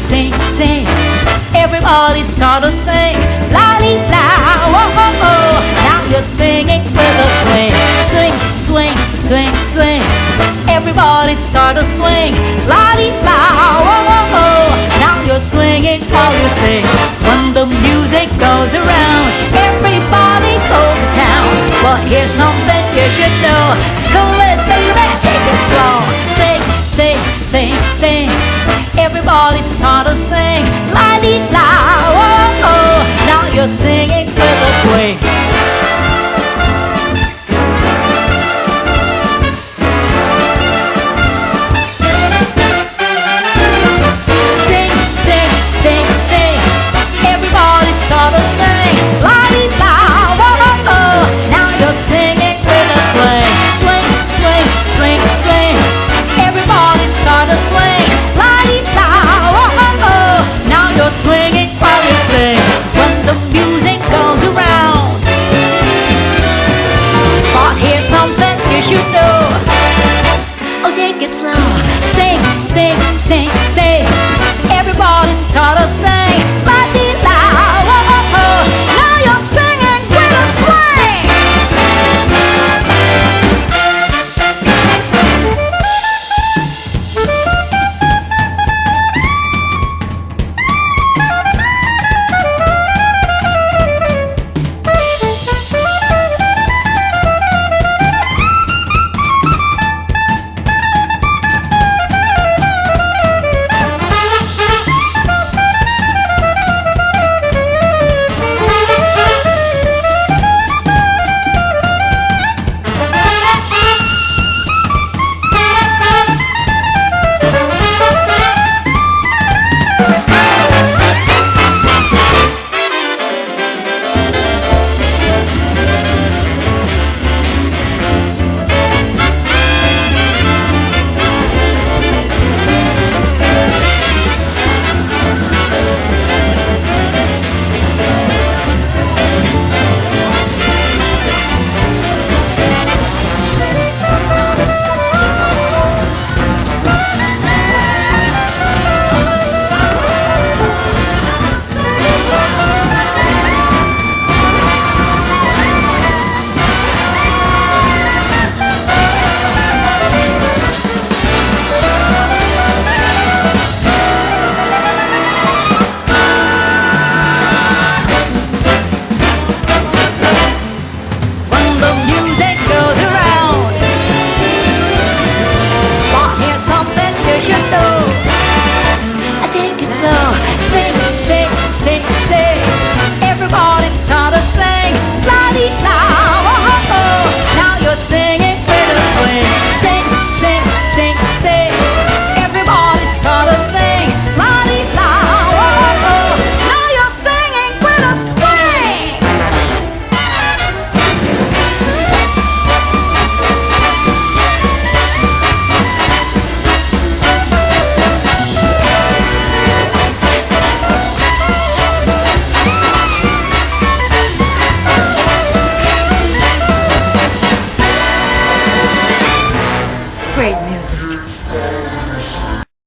sing, sing. Everybody start to sing, la di la, oh oh oh. Now you're singing with a swing, swing, swing, swing, swing. Everybody start to swing, la di la, oh oh oh. Now you're swinging while you sing. When the music goes around, everybody goes to town. Well, here's something you should know. Cool it, baby, take it slow. Sing, sing, sing, sing. Everybody start to sing, la di la, oh oh. Now you're singing with a swing.